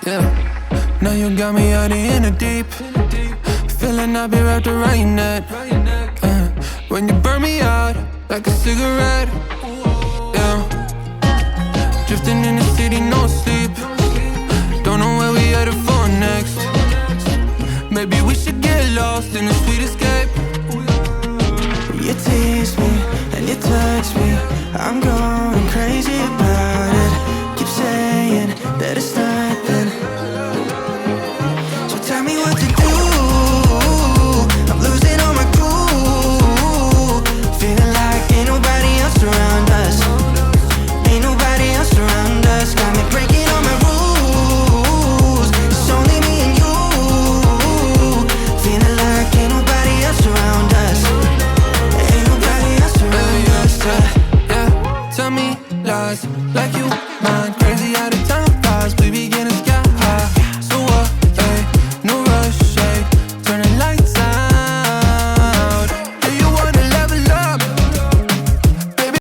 Yeah. Now you got me out in the deep, feeling I've been wrapped around your neck. When you burn me out like a cigarette. Yeah. Drifting in the city, no sleep. Don't know where we headed for next. Maybe we should get lost in a sweet escape. You tease me and you touch me, I'm gone